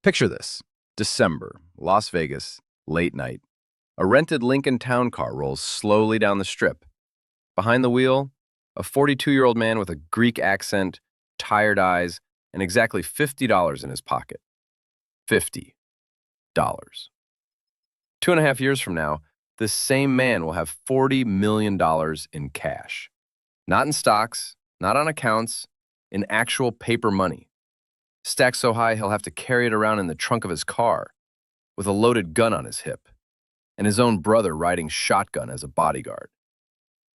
Picture this. December, Las Vegas, late night. A rented Lincoln Town car rolls slowly down the strip. Behind the wheel, a 42-year-old man with a Greek accent, tired eyes, and exactly $50 in his pocket. $50. 2.5 years from now, this same man will have $40 million in cash. Not in stocks, not on accounts, in actual paper money. Stacked so high he'll have to carry it around in the trunk of his car, with a loaded gun on his hip, and his own brother riding shotgun as a bodyguard.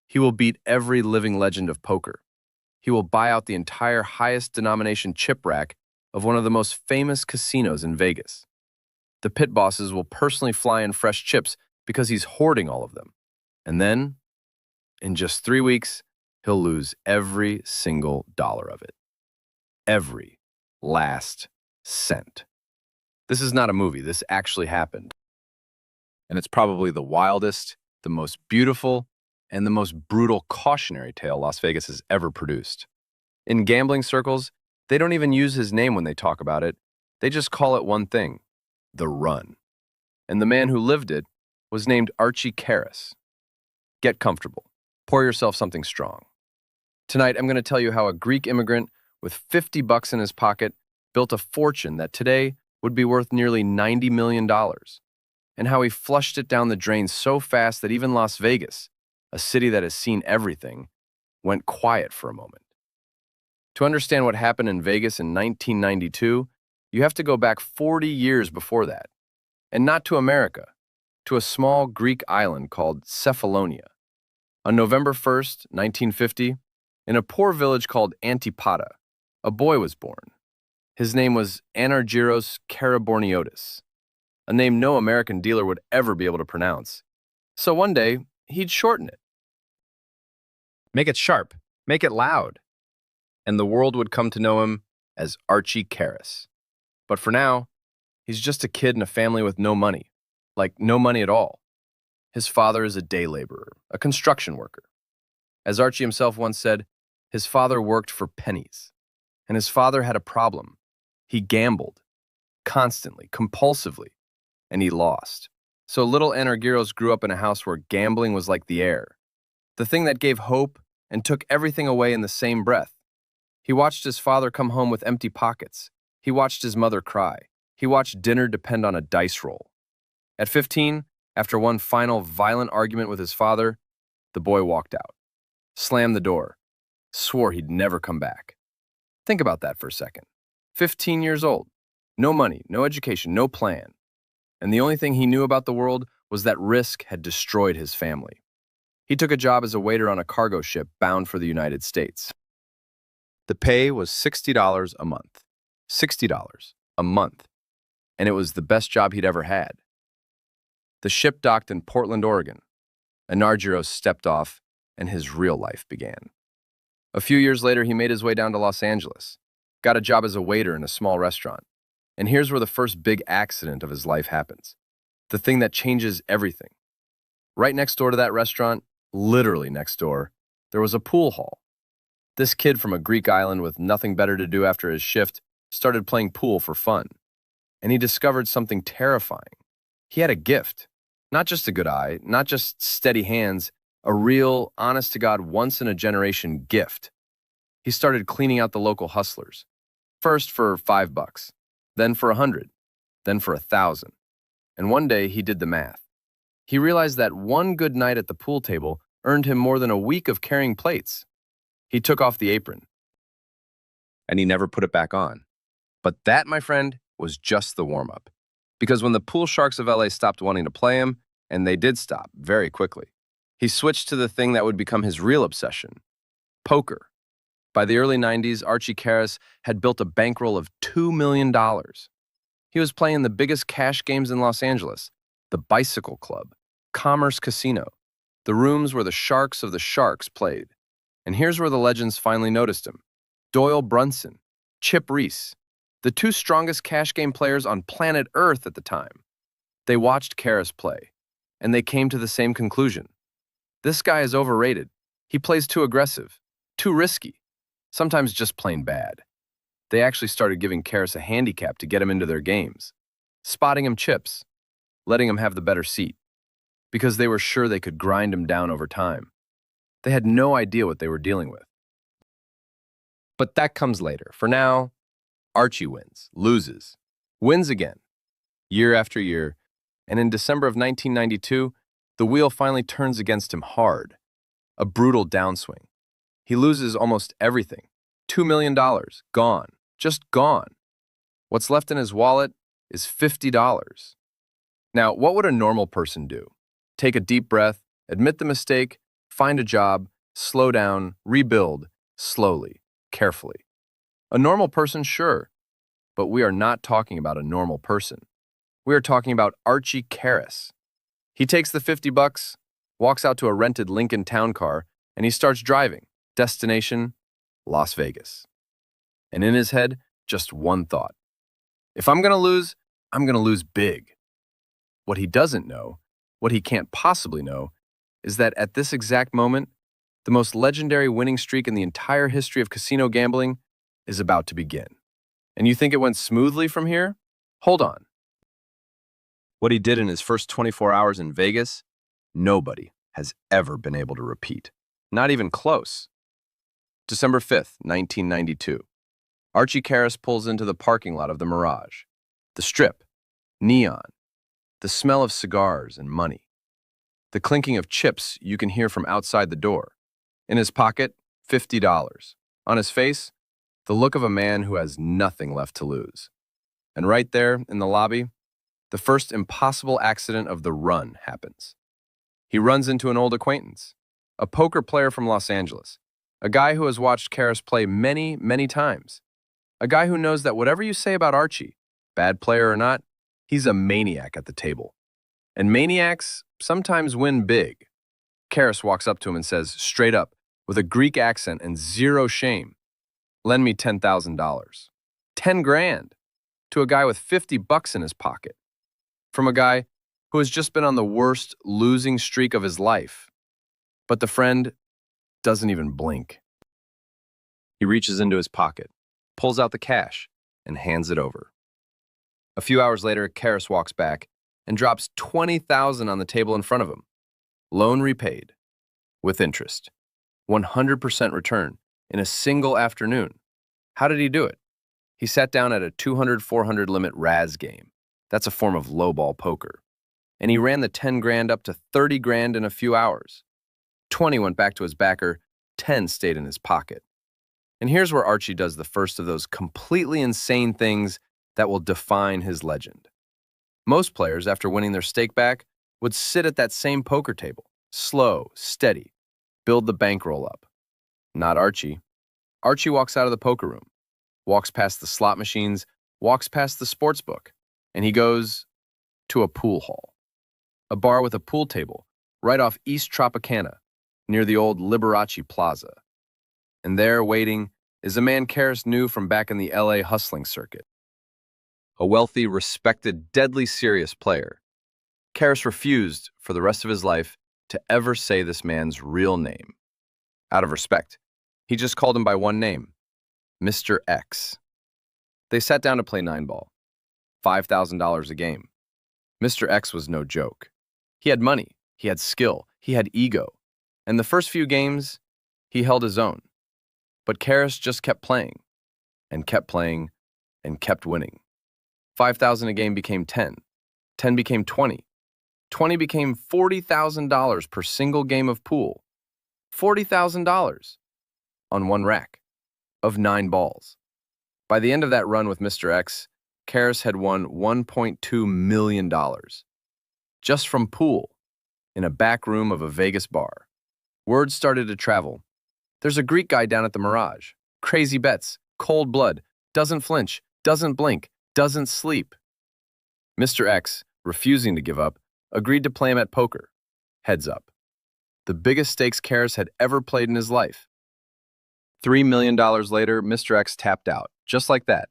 He will beat every living legend of poker. He will buy out the entire highest denomination chip rack of one of the most famous casinos in Vegas. The pit bosses will personally fly in fresh chips because he's hoarding all of them. And then, in just 3 weeks, he'll lose every single dollar of it. Every last cent. This is not a movie. This actually happened. And it's probably the wildest, the most beautiful, and the most brutal cautionary tale Las Vegas has ever produced. In gambling circles, they don't even use his name when they talk about it. They just call it one thing: the run. And the man who lived it was named Archie Karas. Get comfortable. Pour yourself something strong. Tonight, I'm going to tell you how a Greek immigrant with $50 in his pocket built a fortune that today would be worth nearly $90 million, and how he flushed it down the drain so fast that even Las Vegas, a city that has seen everything, went quiet for a moment. To understand what happened in Vegas in 1992, you have to go back 40 years before that, and not to America, to a small Greek island called Cephalonia. On November 1st, 1950, in a poor village called Antipada, a boy was born. His name was Anargyros Karaborniotis, a name no American dealer would ever be able to pronounce. So one day, he'd shorten it. Make it sharp, make it loud. And the world would come to know him as Archie Karas. But for now, he's just a kid in a family with no money. Like, no money at all. His father is a day laborer, a construction worker. As Archie himself once said, his father worked for pennies. And his father had a problem. He gambled. Constantly, compulsively. And he lost. So little Anargyros grew up in a house where gambling was like the air. The thing that gave hope and took everything away in the same breath. He watched his father come home with empty pockets. He watched his mother cry. He watched dinner depend on a dice roll. At 15, after one final violent argument with his father, the boy walked out, slammed the door, swore he'd never come back. Think about that for a second. 15 years old, no money, no education, no plan. And the only thing he knew about the world was that risk had destroyed his family. He took a job as a waiter on a cargo ship bound for the United States. The pay was $60 a month. $60 a month. And it was the best job he'd ever had. The ship docked in Portland, Oregon. Anargyros stepped off, and his real life began. A few years later, he made his way down to Los Angeles, got a job as a waiter in a small restaurant. And here's where the first big accident of his life happens. The thing that changes everything. Right next door to that restaurant, literally next door, there was a pool hall. This kid from a Greek island with nothing better to do after his shift started playing pool for fun. And he discovered something terrifying. He had a gift. Not just a good eye, not just steady hands, a real, honest-to-God, once-in-a-generation gift. He started cleaning out the local hustlers. First for $5, then for 100, then for 1,000. And one day he did the math. He realized that one good night at the pool table earned him more than a week of carrying plates. He took off the apron, and he never put it back on. But that, my friend, was just the warm-up. Because when the pool sharks of LA stopped wanting to play him, and they did stop very quickly, he switched to the thing that would become his real obsession: poker. By the early 90s, Archie Karas had built a bankroll of $2 million. He was playing the biggest cash games in Los Angeles, the Bicycle Club, Commerce Casino, the rooms where the sharks of the sharks played. And here's where the legends finally noticed him: Doyle Brunson, Chip Reese, the two strongest cash game players on planet Earth at the time. They watched Karas play, and they came to the same conclusion. This guy is overrated. He plays too aggressive, too risky, sometimes just plain bad. They actually started giving Karas a handicap to get him into their games, spotting him chips, letting him have the better seat, because they were sure they could grind him down over time. They had no idea what they were dealing with. But that comes later. For now, Archie wins, loses, wins again, year after year, and in December of 1992, the wheel finally turns against him hard, a brutal downswing. He loses almost everything. $2 million, gone, just gone. What's left in his wallet is $50. Now, what would a normal person do? Take a deep breath, admit the mistake, find a job, slow down, rebuild, slowly, carefully. A normal person, sure, but we are not talking about a normal person. We are talking about Archie Karas. He takes the $50, walks out to a rented Lincoln town car, and he starts driving. Destination, Las Vegas. And in his head, just one thought. If I'm going to lose big. What he doesn't know, what he can't possibly know, is that at this exact moment, the most legendary winning streak in the entire history of casino gambling is about to begin. And you think it went smoothly from here? Hold on. What he did in his first 24 hours in Vegas, nobody has ever been able to repeat. Not even close. December 5th, 1992. Archie Karas pulls into the parking lot of the Mirage. The Strip, neon, the smell of cigars and money. The clinking of chips you can hear from outside the door. In his pocket, $50. On his face, the look of a man who has nothing left to lose. And right there in the lobby, the first impossible accident of the run happens. He runs into an old acquaintance, a poker player from Los Angeles, a guy who has watched Karas play many, many times, a guy who knows that whatever you say about Archie, bad player or not, he's a maniac at the table. And maniacs sometimes win big. Karas walks up to him and says, straight up, with a Greek accent and zero shame, lend me $10,000. 10 grand to a guy with $50 in his pocket. From a guy who has just been on the worst losing streak of his life. But the friend doesn't even blink. He reaches into his pocket, pulls out the cash, and hands it over. A few hours later, Karas walks back and drops $20,000 on the table in front of him. Loan repaid, with interest. 100% return in a single afternoon. How did he do it? He sat down at a 200-400 limit Raz game. That's a form of lowball poker. And he ran the 10 grand up to 30 grand in a few hours. 20 went back to his backer, 10 stayed in his pocket. And here's where Archie does the first of those completely insane things that will define his legend. Most players, after winning their stake back, would sit at that same poker table, slow, steady, build the bankroll up. Not Archie. Archie walks out of the poker room, walks past the slot machines, walks past the sports book, and he goes to a pool hall. A bar with a pool table right off East Tropicana, near the old Liberace Plaza. And there, waiting, is a man Karas knew from back in the LA hustling circuit. A wealthy, respected, deadly serious player. Karas refused, for the rest of his life, to ever say this man's real name. Out of respect, he just called him by one name, Mr. X. They sat down to play 9-ball, $5,000 a game. Mr. X was no joke. He had money, he had skill, he had ego, and the first few games, he held his own. But Karas just kept playing, and kept playing, and kept winning. 5,000 a game became 10. 10 became 20. 20 became $40,000 per single game of pool. $40,000 on one rack of 9 balls. By the end of that run with Mr. X, Karas had won $1.2 million just from pool in a back room of a Vegas bar. Word started to travel. There's a Greek guy down at the Mirage. Crazy bets, cold blood, doesn't flinch, doesn't blink, doesn't sleep. Mr. X, refusing to give up, agreed to play him at poker. Heads up. The biggest stakes Karas had ever played in his life. $3 million later, Mr. X tapped out. Just like that.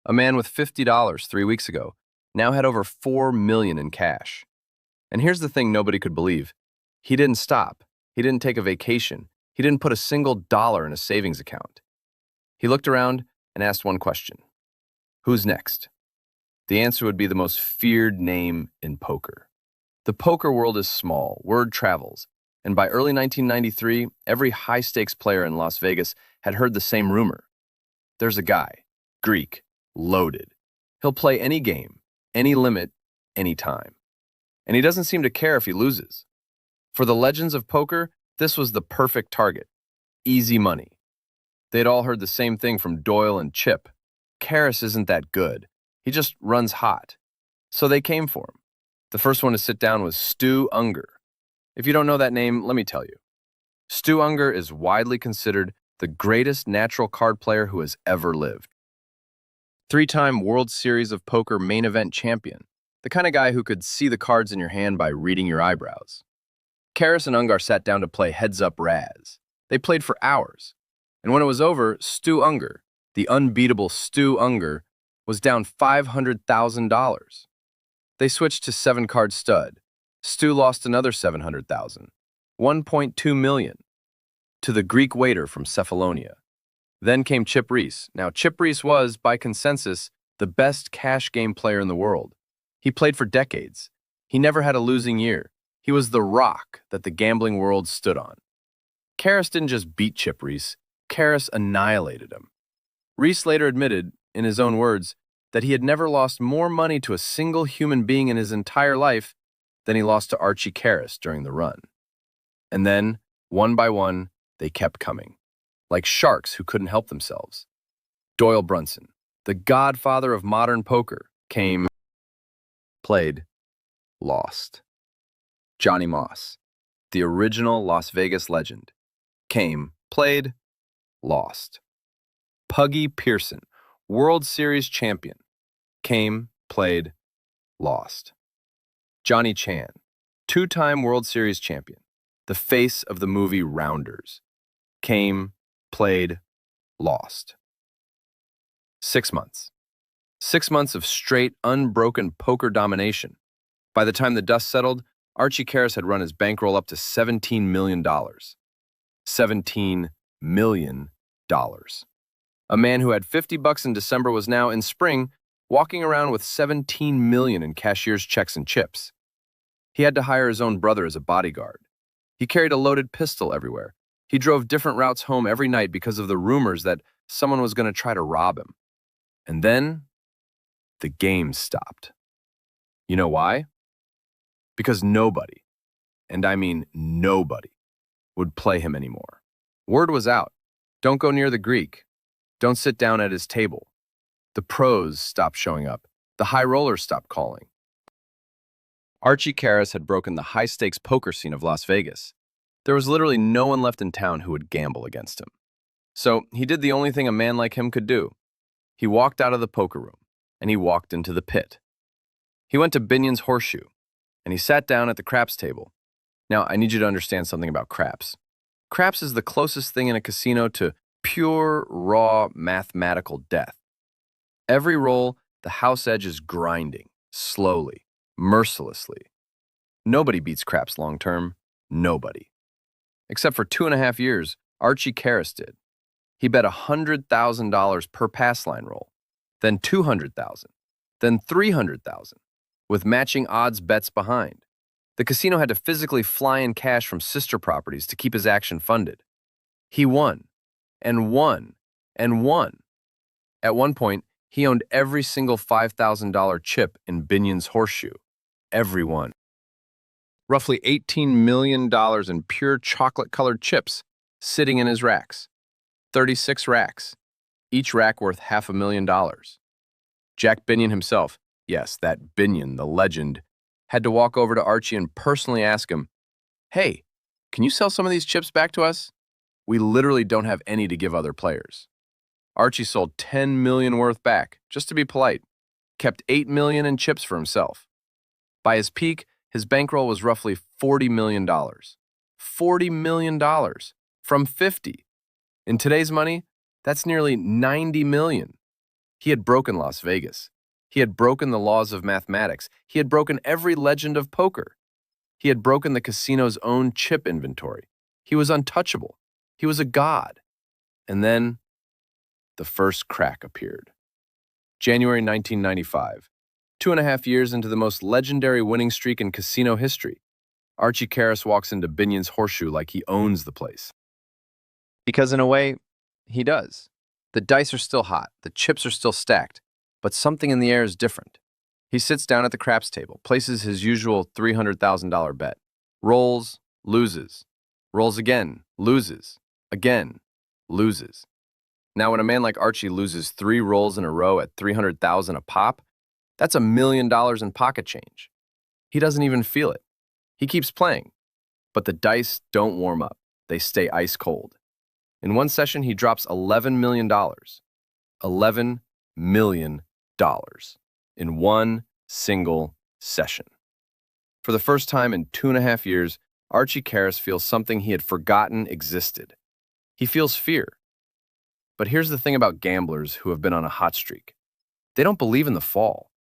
A man with $50 3 weeks ago now had over $4 million in cash. And here's the thing nobody could believe. He didn't stop. He didn't take a vacation. He didn't put a single dollar in a savings account. He looked around and asked one question: who's next? The answer would be the most feared name in poker. The poker world is small, word travels, and by early 1993, every high-stakes player in Las Vegas had heard the same rumor. There's a guy, Greek, loaded. He'll play any game, any limit, any time. And he doesn't seem to care if he loses. For the legends of poker, this was the perfect target. Easy money. They'd all heard the same thing from Doyle and Chip. Karas isn't that good. He just runs hot. So they came for him. The first one to sit down was Ungar. If you don't know that name, let me tell you. Ungar is widely considered the greatest natural card player who has ever lived. Three-time World Series of Poker main event champion. The kind of guy who could see the cards in your hand by reading your eyebrows. Karas and Ungar sat down to play heads-up Raz. They played for hours. And when it was over, Ungar, the unbeatable Ungar, was down $500,000. They switched to 7-card stud. Stu lost another $700,000, $1.2 million, to the Greek waiter from Cephalonia. Then came Chip Reese. Now, Chip Reese was, by consensus, the best cash game player in the world. He played for decades. He never had a losing year. He was the rock that the gambling world stood on. Karas didn't just beat Chip Reese, Karas annihilated him. Reese later admitted, in his own words, that he had never lost more money to a single human being in his entire life than he lost to Archie Karas during the run. And then, one by one, they kept coming, like sharks who couldn't help themselves. Doyle Brunson, the godfather of modern poker, came, played, lost. Johnny Moss, the original Las Vegas legend, came, played, lost. Puggy Pearson, World Series champion, came, played, lost. Johnny Chan, two-time World Series champion, the face of the movie Rounders, came, played, lost. 6 months. 6 months of straight, unbroken poker domination. By the time the dust settled, Archie Karas had run his bankroll up to $17 million. $17 million. A man who had $50 in December was now, in spring, walking around with $17 million in cashier's checks and chips. He had to hire his own brother as a bodyguard. He carried a loaded pistol everywhere. He drove different routes home every night because of the rumors that someone was going to try to rob him. And then, the game stopped. You know why? Because nobody, and I mean nobody, would play him anymore. Word was out. Don't go near the Greek. Don't sit down at his table. The pros stopped showing up. The high rollers stopped calling. Archie Karas had broken the high-stakes poker scene of Las Vegas. There was literally no one left in town who would gamble against him. So he did the only thing a man like him could do. He walked out of the poker room, and he walked into the pit. He went to Binion's Horseshoe, and he sat down at the craps table. Now, I need you to understand something about craps. Craps is the closest thing in a casino to pure, raw, mathematical death. Every roll, the house edge is grinding, slowly, mercilessly. Nobody beats craps long-term. Nobody. Except for 2.5 years, Archie Karas did. He bet $100,000 per pass line roll, then $200,000, then $300,000, with matching odds bets behind. The casino had to physically fly in cash from sister properties to keep his action funded. He won, and won, and won. At one point, he owned every single $5,000 chip in Binion's Horseshoe. Every one. Roughly $18 million in pure chocolate-colored chips sitting in his racks. 36 racks, each rack worth $500,000. Jack Binion himself, yes, that Binion, the legend, had to walk over to Archie and personally ask him, "Hey, can you sell some of these chips back to us? We literally don't have any to give other players." Archie sold $10 million worth back, just to be polite, kept $8 million in chips for himself. By his peak, his bankroll was roughly $40 million. $40 million from 50. In today's money, that's nearly $90 million. He had broken Las Vegas. He had broken the laws of mathematics. He had broken every legend of poker. He had broken the casino's own chip inventory. He was untouchable. He was a god. And then the first crack appeared. January 1995, 2.5 years into the most legendary winning streak in casino history, Archie Karas walks into Binion's Horseshoe like he owns the place. Because in a way, he does. The dice are still hot, the chips are still stacked, but something in the air is different. He sits down at the craps table, places his usual $300,000 bet, rolls, loses, rolls again, loses, again, loses. Now, when a man like Archie loses 3 rolls in a row at $300,000 a pop, that's $1 million in pocket change. He doesn't even feel it. He keeps playing. But the dice don't warm up. They stay ice cold. In one session, he drops $11 million. $11 million in one single session. For the first time in 2.5 years, Archie Karas feels something he had forgotten existed. He feels fear. But here's the thing about gamblers who have been on a hot streak. They don't believe in the fall.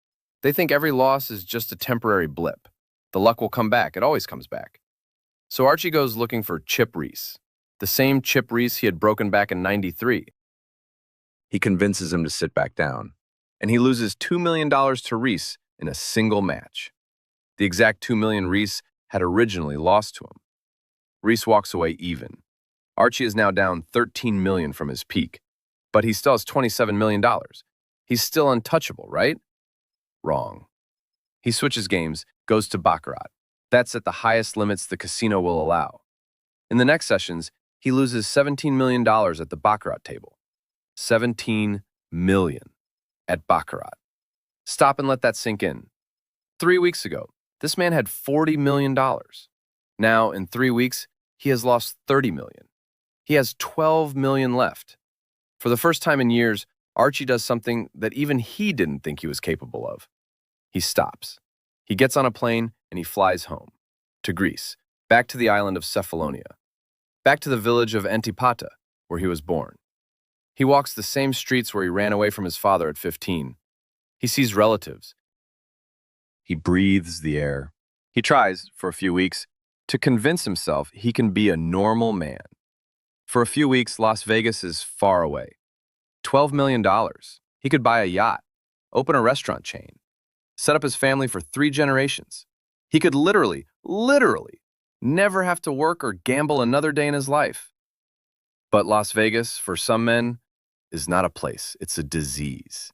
They think every loss is just a temporary blip. The luck will come back. It always comes back. So Archie goes looking for Chip Reese, the same Chip Reese he had broken back in '93. He convinces him to sit back down, and he loses $2 million to Reese in a single match. The exact $2 million Reese had originally lost to him. Reese walks away even. Archie is now down $13 million from his peak, but he still has $27 million. He's still untouchable, right? Wrong. He switches games, goes to baccarat. That's at the highest limits the casino will allow. In the next sessions, he loses $17 million at the baccarat table. $17 million at baccarat. Stop and let that sink in. 3 weeks ago, this man had $40 million. Now, in 3 weeks, he has lost $30 million. He has $12 million left. For the first time in years, Archie does something that even he didn't think he was capable of. He stops. He gets on a plane and he flies home. To Greece, back to the island of Cephalonia. Back to the village of Antipata, where he was born. He walks the same streets where he ran away from his father at 15. He sees relatives. He breathes the air. He tries, for a few weeks, to convince himself he can be a normal man. For a few weeks, Las Vegas is far away. $12 million. He could buy a yacht, open a restaurant chain, set up his family for 3 generations. He could literally never have to work or gamble another day in his life. But Las Vegas, for some men, is not a place. It's a disease.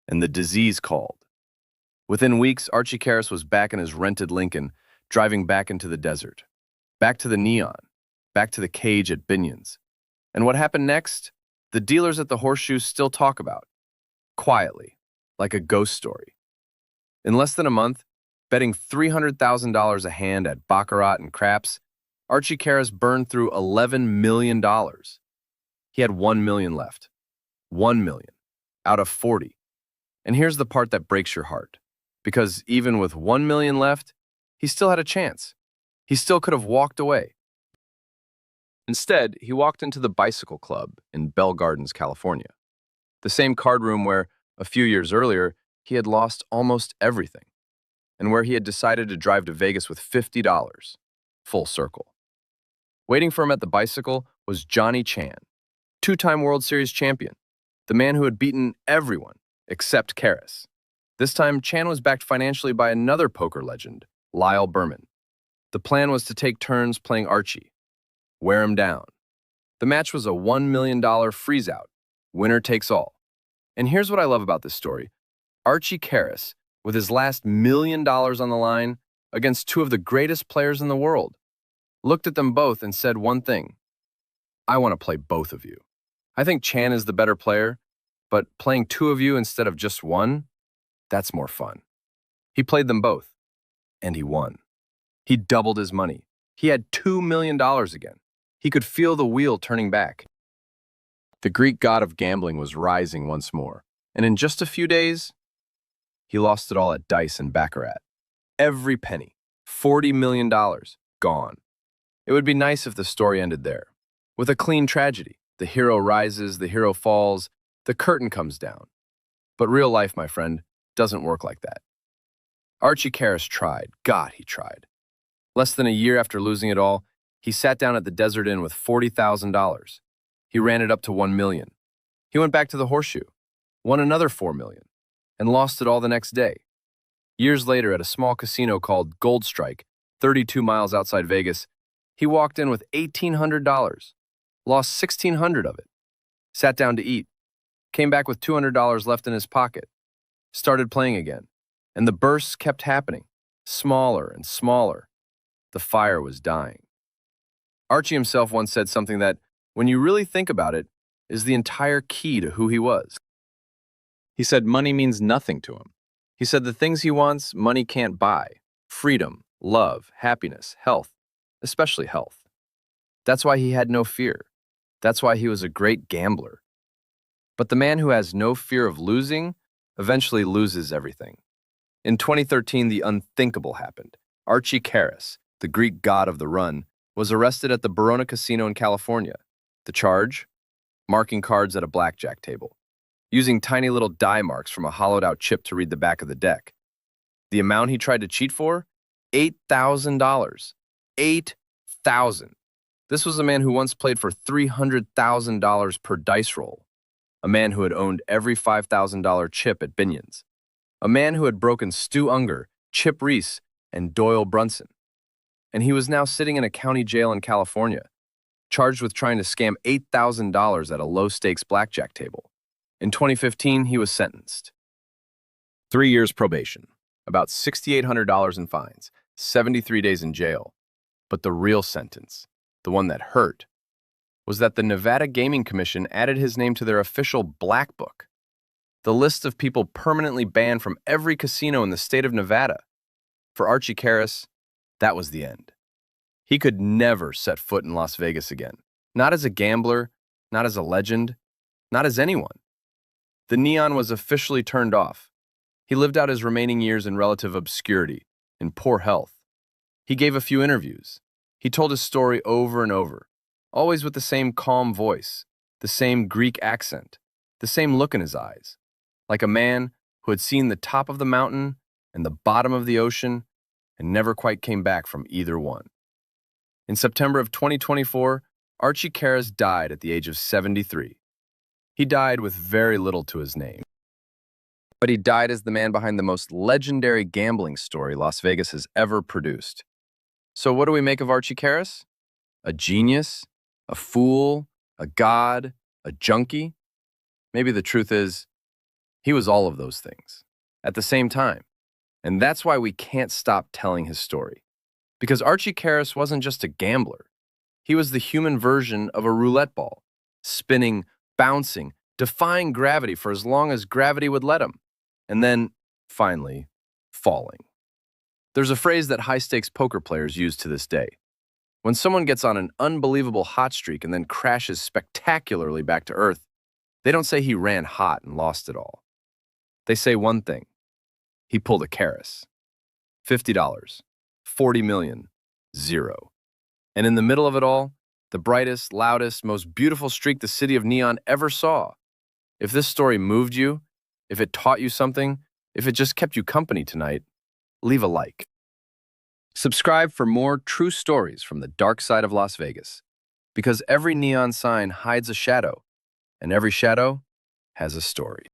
And the disease called. Within weeks, Archie Karas was back in his rented Lincoln, driving back into the desert. Back to the neon. Back to the cage at Binion's. And what happened next? The dealers at the Horseshoe still talk about. Quietly, like a ghost story. In less than a month, betting $300,000 a hand at baccarat and craps, Archie Karas burned through $11 million. He had $1 million left. $1 million out of 40. And here's the part that breaks your heart. Because even with $1 million left, he still had a chance. He still could have walked away. Instead, he walked into the Bicycle Club in Bell Gardens, California. The same card room where, a few years earlier, he had lost almost everything. And where he had decided to drive to Vegas with $50, full circle. Waiting for him at the Bicycle was Johnny Chan, 2-time World Series champion, the man who had beaten everyone except Karas. This time, Chan was backed financially by another poker legend, Lyle Berman. The plan was to take turns playing Archie, wear him down. The match was a $1 million freeze-out, winner takes all. And here's what I love about this story. Archie Karas, with his last $1 million on the line against 2 of the greatest players in the world, looked at them both and said one thing: I want to play both of you. I think Chan is the better player, but playing 2 of you instead of just 1, that's more fun. He played them both, and he won. He doubled his money. He had $2 million again. He could feel the wheel turning back. The Greek god of gambling was rising once more, and in just a few days, he lost it all at dice and baccarat. Every penny, $40 million, gone. It would be nice if the story ended there, with a clean tragedy. The hero rises, the hero falls, the curtain comes down. But real life, my friend, doesn't work like that. Archie Karas tried. God, he tried. Less than a year after losing it all, he sat down at the Desert Inn with $40,000. He ran it up to $1 million. He went back to the Horseshoe, won another 4 million, and lost it all the next day. Years later, at a small casino called Gold Strike, 32 miles outside Vegas, he walked in with $1,800, lost $1,600 of it, sat down to eat, came back with $200 left in his pocket, started playing again, and the bursts kept happening, smaller and smaller. The fire was dying. Archie himself once said something that, when you really think about it, is the entire key to who he was. He said money means nothing to him. He said the things he wants, money can't buy: freedom, love, happiness, health, especially health. That's why he had no fear. That's why he was a great gambler. But the man who has no fear of losing eventually loses everything. In 2013, the unthinkable happened. Archie Karas, the Greek god of the run, was arrested at the Binion casino in California. The charge? Marking cards at a blackjack table, using tiny little die marks from a hollowed-out chip to read the back of the deck. The amount he tried to cheat for? $8,000. $8,000. This was a man who once played for $300,000 per dice roll. A man who had owned every $5,000 chip at Binion's. A man who had broken Ungar, Chip Reese, and Doyle Brunson. And he was now sitting in a county jail in California, charged with trying to scam $8,000 at a low-stakes blackjack table. In 2015, he was sentenced. 3 years probation, about $6,800 in fines, 73 days in jail. But the real sentence, the one that hurt, was that the Nevada Gaming Commission added his name to their official Black Book, the list of people permanently banned from every casino in the state of Nevada. For Archie Karas, that was the end. He could never set foot in Las Vegas again, not as a gambler, not as a legend, not as anyone. The neon was officially turned off. He lived out his remaining years in relative obscurity, in poor health. He gave a few interviews. He told his story over and over, always with the same calm voice, the same Greek accent, the same look in his eyes, like a man who had seen the top of the mountain and the bottom of the ocean and never quite came back from either one. In September of 2024, Archie Karas died at the age of 73. He died with very little to his name. But he died as the man behind the most legendary gambling story Las Vegas has ever produced. So what do we make of Archie Karas? A genius? A fool? A god? A junkie? Maybe the truth is, he was all of those things at the same time. And that's why we can't stop telling his story. Because Archie Karas wasn't just a gambler. He was the human version of a roulette ball, spinning, bouncing, defying gravity for as long as gravity would let him, and then, finally, falling. There's a phrase that high-stakes poker players use to this day. When someone gets on an unbelievable hot streak and then crashes spectacularly back to earth, they don't say he ran hot and lost it all. They say one thing: he pulled a Karas. $50, 40 million, 0. And in the middle of it all, the brightest, loudest, most beautiful streak the city of neon ever saw. If this story moved you, if it taught you something, if it just kept you company tonight, leave a like. Subscribe for more true stories from the dark side of Las Vegas, because every neon sign hides a shadow, and every shadow has a story.